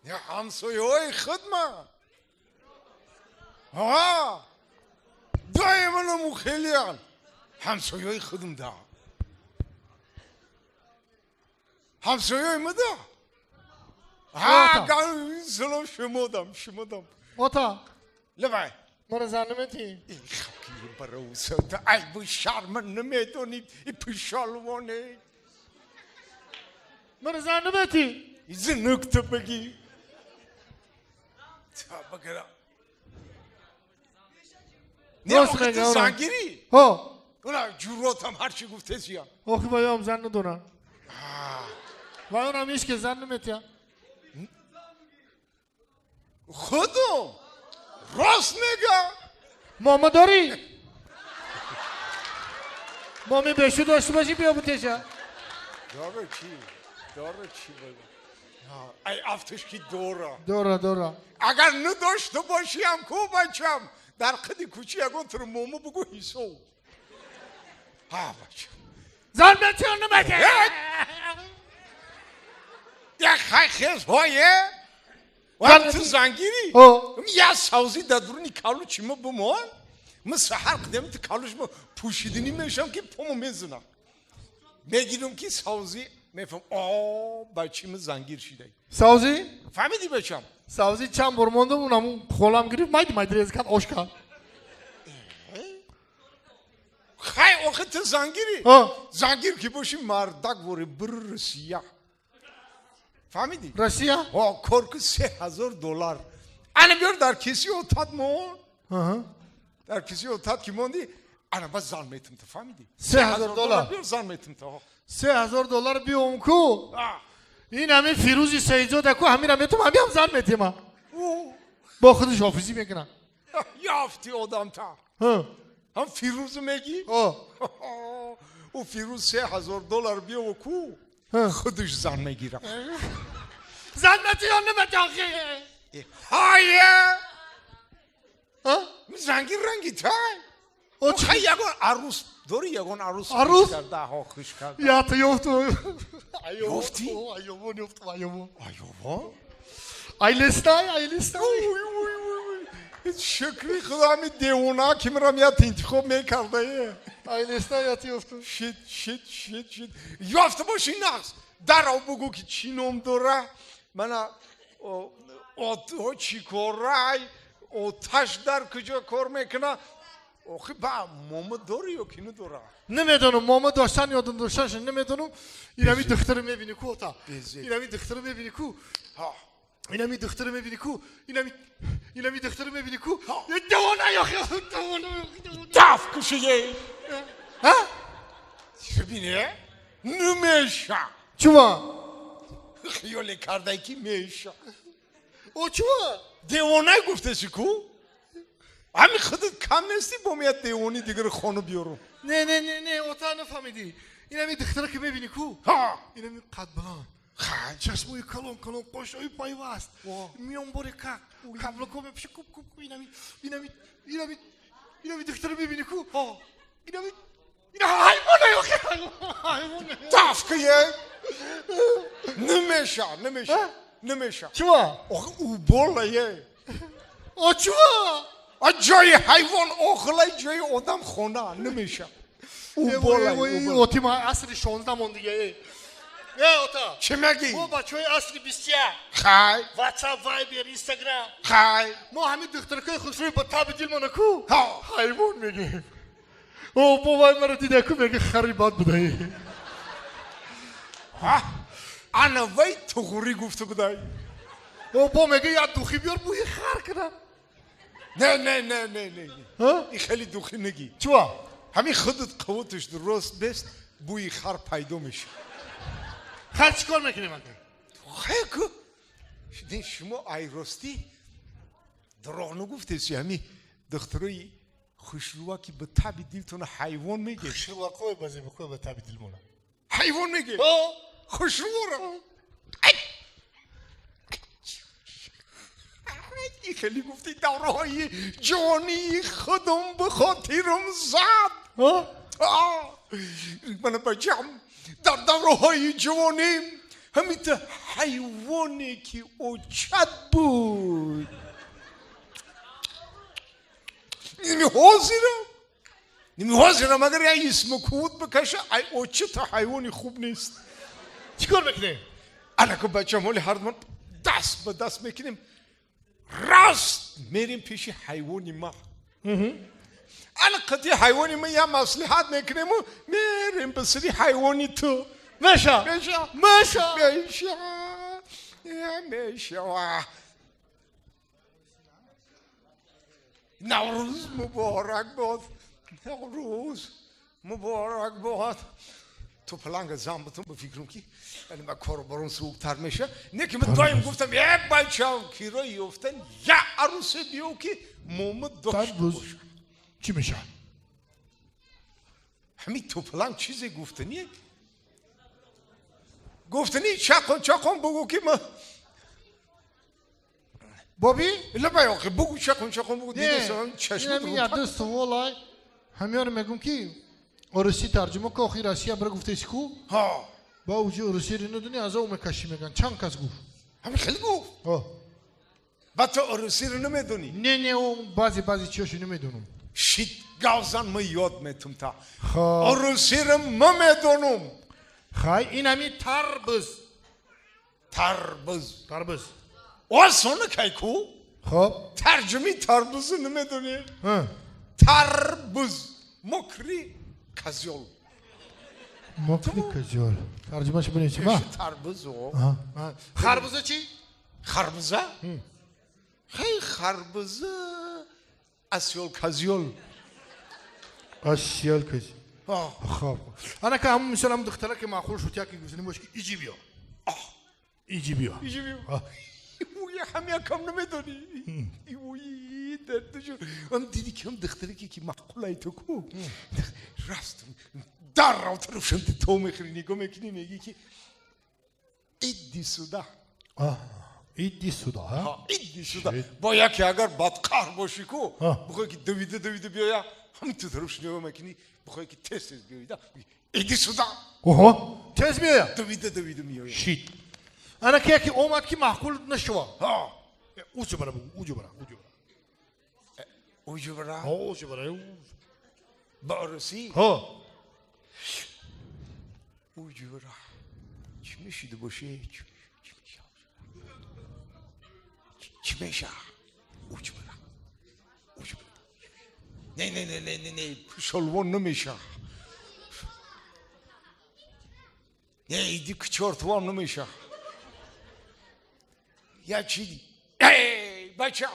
یا همسایه‌های خودم ها دائما خیلیان همسایه‌های خودم دا همسایه‌های ما دا گاهی سلام شمودم اوتا لبای مرا زنمتی این خبکی بروسه تا ای بو شرم نمیدونی ای پشالوانه مرا زنمتی ایزه نکته بگی تا بگرم نه راست آخه میگه تو آرام. زنگیری ها اونا جورات هم هرچی گفته زیان آخه بایم زن ندونم و اونم ایش که زن نمیتیم خودم راست میگم ماما داری؟ مامی بشو داشته باشی بیا بوتشه داره چی بگم ای افتش که دورا اگر نداشته باشی هم کو بچم در قدی کوچی اگون تر مومو بگو حیثو ها بچم زن میتیم نمیتیم یک خیلی خیز هایه و هم تو زنگیری یه سازی در درونی کالو چی ما بمان من سحر قدمی تو کالوش ما پوشیدنی میشم که پامو میزنم میگیرم که سازی میفهم بچه من زنگیر شده سازی؟ فهمیدی بچم سازی چند برمانده اونم خولم گریف مایدی ریز کرد آش کرد خیلی آخه تو زنگیری زنگیر که باشی مردک بوری بر سیاه فهمیدی؟ رسیه؟ کارک $3,000 انا بیار در کسی اتاد مون در کسی اتاد که موندی انا بس زن میتم تو فهمیدی؟ $3,000 بیار زن میتم تو $3,000 بیام کو این همین فیروزی سیزاده کو همین هم تو همین هم زن میتیم با خودش حافظی میکنن یافتی آدم تا هم فیروز میگی؟ او فیروز $3,000 بیا و کو خودش زن میگیرم زن میتیم نمیتیم هایه زنگی رنگی تای او خیلی یکون عروس داری یکون عروس عروس؟ کرده ها خوش کرده یا تو یفتو یفتی؟ ایوون یفتو ایوون ایوان؟ ایلستای شکری خدا همی دیونا که مرم یاد انتخاب میکرده ایلستای یا تو یفتو شیت یافته باشی نقص در او بگو که چی نام داره من چی کاره آتش در کجا کار میکنه آخه با ماما داری یا که نداره نمیدونم ماما داشتن یادم داشتنش نمیدونم این همی دختر میبینی کو تا این همی دختر میبینی کو این همی دختر میبینی کو این همی دختر میبینی کو دوانه یا دوانه دف کشه یه ببینه نمیشه چوما خیالی کرده که میشه او چوما دیوانه گفته شی کو همین خودت کم نیستی با میاد دیوانی دیگر خانو بیارو نه اوتا نفهمیدی این همی دختر که میبینی کو این همی قد بلان چشموی کلون قشوی پایواست میان بوری که کبلو کو بپشه کوب این همی دختر میبینی کو این همی این حیوانه دف که یه نمیشه چوما آخه او بالا یه چوما جای حیوان آخلای جای آدم خونه نمیشه او بالا اوتی ما اصلی 16 من دیگه اوتا چه مگی؟ ما بچه های اصلی 20 خای واتساپ وایبر اینستاگرام خای ما همین دخترکای خوشروی با تاب دیل منو کو حیوان میگه او بابای مرا دیده کو میگه خریبات بوده انا وی تغوری گفته بودای او با میگه یا دوخی بیار بوی خر کنم نه این خیلی دوخی نگی چوا همین خودت قوتش درست بست بوی خر پیدا میشه خر چیکار میکنی من خیلی شما ای راستی دراغ نگفته سی همین دخترای خوشروها که به تبی دیلتون حیوان میگه خوشروها کوی بازی بکوی به تبی دیل مونه حیوان میگه خوشرو را این خیلی گفتی دوره های جوانی خودم به خاطرم زد من بچم در دوره های جوانی همین حیوانی که اوچت بود نمی‌حاضرم اگر یه اسم کود بکشه ای اوچت حیوانی خوب نیست چیکار میکنه؟ الکو بچه مولی هر من دست به دست میکنیم راست میریم پیش حیوانی ما القتی حیوانی ما یه مصلحت میکنیم و میریم به سری حیوانی تو مشا نوروز مبارک باد نوروز مبارک باد تو پلنگ زنبتون بفکرم که ولی من کارو برون سوقتر میشه نه که من دایم گفتم یه بچه هم کیرا یفتن یه عروس دیو که مومد داشت باشه چی میشه؟ همین تو پلنگ چیزی گفتنیه گفتنی چاقون بگو که ما بابی؟ لبا که بگو چاقون بگو دیگه سوام چشم این یاد سوالای همیار میگم که ارسی ترجمه که آخر راستی برای گفته اسکو ها با وجود ارسی رو ندونی از اون مکشی میگن چند کس گفت همین خیلی گفت با تو ارسی رو نمیدونی نه اون بعضی چیاشو نمیدونم شید گازان ما یاد میتونم تا ارسی رو ما میدونم خای این همی تربز واسونه کی کو خب ترجمه تربوز نمیدونی تربوز مکری کازیول ترجمهش بینید چی ما؟ تربوزو خربزه چی؟ خربزه؟ خیلی خربزه اسیول کازیول خب انا که همون مثلا هم دختره که معقول شد که گفتنی باشه که ایجی بیا اوی همه کم نمیدونی اوی دردشو هم دیدی که هم دختره که معقول های تو کو راست در رو طرف شد تو میخری نگاه میکنی میگی که ایدی سودا ایدی سودا باید که اگر بدقهر باشی کو بخوای که دویده بیایا همین تو طرفش نگاه میکنی بخوای که تست بیایده ایدی سودا تست بیایا دویده میایا شیت انا که اومد که معقول نشوا اوجو برا با ارسی اوجو برا چی میشیده باشه چی میشه اوجو برا نه شلوان نمیشه نه ایدی کچارتوان نمیشه یا چی ای بچه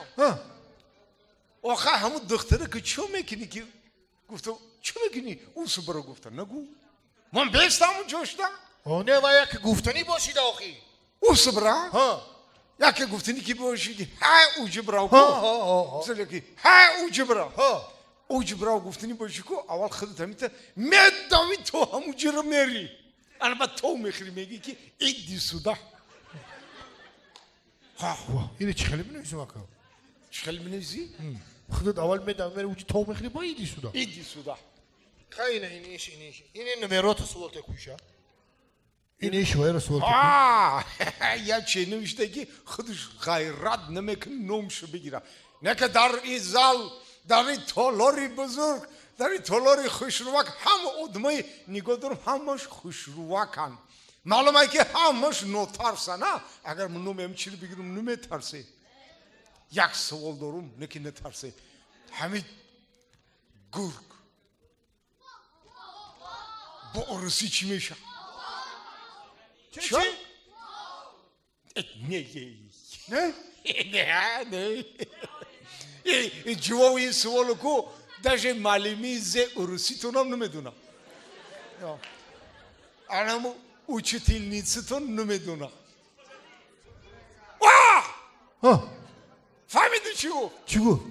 آخه همون دختره که چو میکنی که گفتم چو میکنی اون سو گفتن نگو من بیستم اون جوشتم نه و یک گفتنی باشید آخی اون سو برا یک گفتنی که باشید ها اوجه برا کو مثلا که ها اوجه برا اوجه برا گفتنی باشی کو اول خودت همیته میدامی تو هموجه رو میری انا با تو میخری میگی که ایدی سودا اینه چی خیلی بنویسیم اکا چی خیلی بنویسی؟ خودت اول میدم میره اوچی تو میخری با ایدی سودا خیلی اینیش این نمیرات سوال تکوشه اینیش ویر سوال تکوشه یا چه نوشته که خودش غیرت نمیکن نومشو بگیره نه که در این زال در این تالاری بزرگ در این تالاری خوشروک همه ادمای نگاه دارم همش خوشروکن معلومه که همش نترسه نه اگر من نومیم چی رو بگیرم نمیترسه یک سوال دارم نه که نترسه همین گرگ با ارسی چی میشه؟ چی؟ نه جواب این سوالو کو داشته معلومی زه ارسی تونم نمیدونم انمو учительницитон نمیدونم فهمیدی چی گفت؟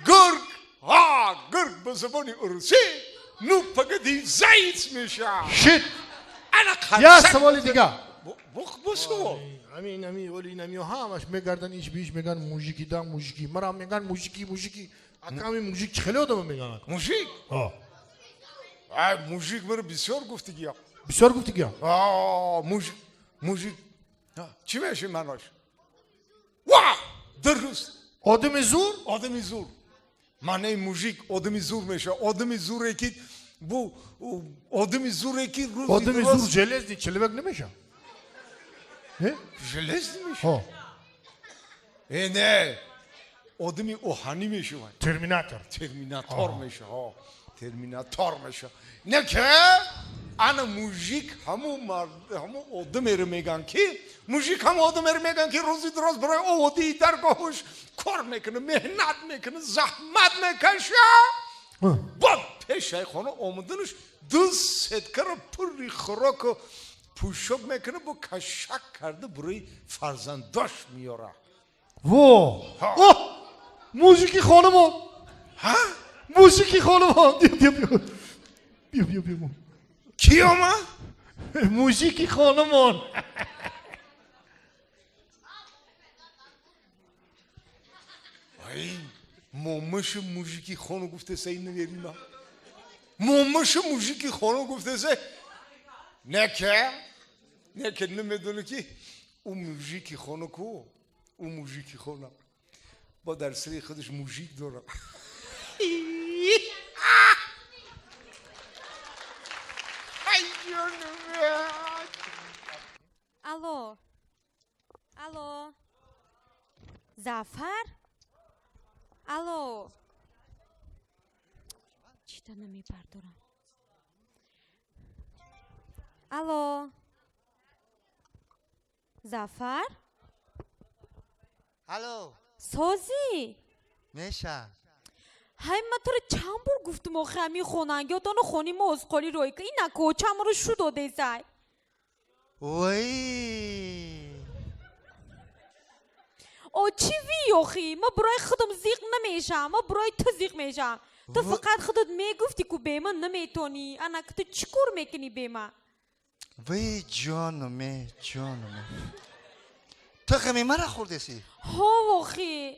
گرگ به زبانی ارسی نو پگدی زیت میشه شیت یا سوالی دیگه بسو همین ولی نمیو همش میگردن ایش بیش میگن موزیکی دا موزیکی مرا میگن موزیکی اکامی موزیک خیلی آدم میگن موزیک؟ موزیک مرا بسیار گفتی گیا موزیک موژیک چی میشه معناش؟ واه درست آدم زور آدمی زور معنی موژیک آدمی زور میشه آدمی زوره که bu آدمی زوره که روزی آدم زور جلزنی چلبک نمیشه جلز میشه ها نه آدمی اوهانی میشه ترمیناتور میشه ها ترمیناتور میشه نه که انا موژیک همو آدم رو میگن که موژیک هم آدم رو میگن که روزی دراز برای آدی درگاهش کار میکنه مهنت میکنه زحمت میکشه با پیشای خانه آمدنش دو ستکر پری خوراک و پوشک میکنه با کشک کرده برای فرزنداش میاره موزیکی خانمان ها؟ موزیکی خانمان بیا کی آمد؟ موزیکی خانمان ای مامش موزیکی خانو گفته سه این نمیریم مامش موزیکی خانو گفته سه نه که نمیدونه که اون موزیکی خانو کو اون موزیکی خانو با در سری خودش موزیک داره الو زعفر الو چیتا نمیپردارم الو زعفر الو سازی میشه های من تو رو چند بار گفتم آخه همی خوننگی و دانو خونی ما از خالی روی که این نکو چند رو شو داده سای وی او چی وی آخی ما برای خودم زیق نمیشم ما برای تو زیق میشم تو فقط خودت میگفتی که به من نمیتونی انا که تو چکور میکنی به من وی جانمه تو خمی مرا خورده سی ها آخی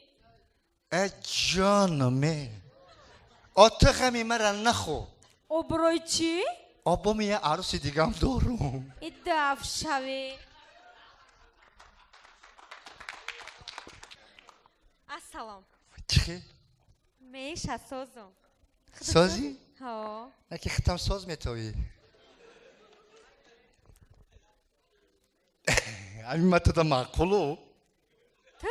ای جانمه تو خمی مرا نخو او برای چی؟ با من یه عروسی دیگه هم دارم ای دف شوی السلام چی؟ میشه سازم سازی؟ ها نه که ختم ساز میتوی همین متو دا معقولو تو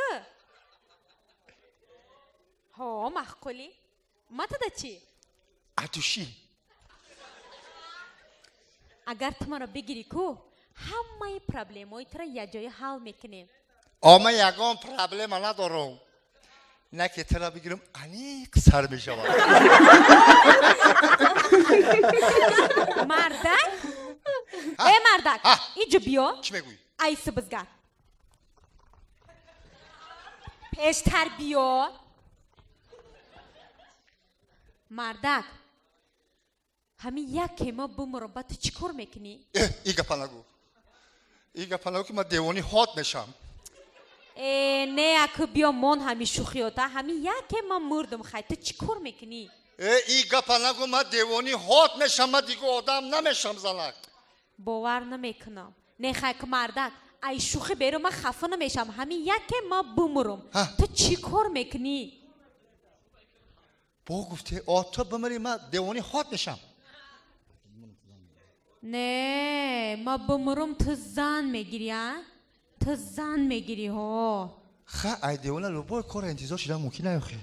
ها محقولی ما تا چی؟ اتوشی اگر تو مرا بگیری کو همه پرابلم های تو را یه جای حل میکنیم من یکم پرابلم ندارم نه که تو را بگیرم انیق سر میشم مردک ای مردک اینجا بیا چی میگویی؟ ای سبزگر پیشتر بیا مردک همین یک ما بمرم با تو چیکار میکنی؟ ای گپا نگو که من دیوانی هات میشم نه اکو بیا من همین شوخیاتا همین یک ما مردم خواهی تو چیکار میکنی؟ ای گپا نگو من دیوانی هات میشم من دیگه آدم نمیشم زنک باور نمیکنم نه خواهی که مردک ای شوخی بیرو من خفه نمیشم همین یک ما بمرم تو چیکار میکنی؟ با گفته تو بمری من دیوانی هات میشم نه ما بمرم تو زن میگیری ها؟ تو زن میگیری ها ای دیوانا لو باید کار انتظار شدن ممکن نیاخه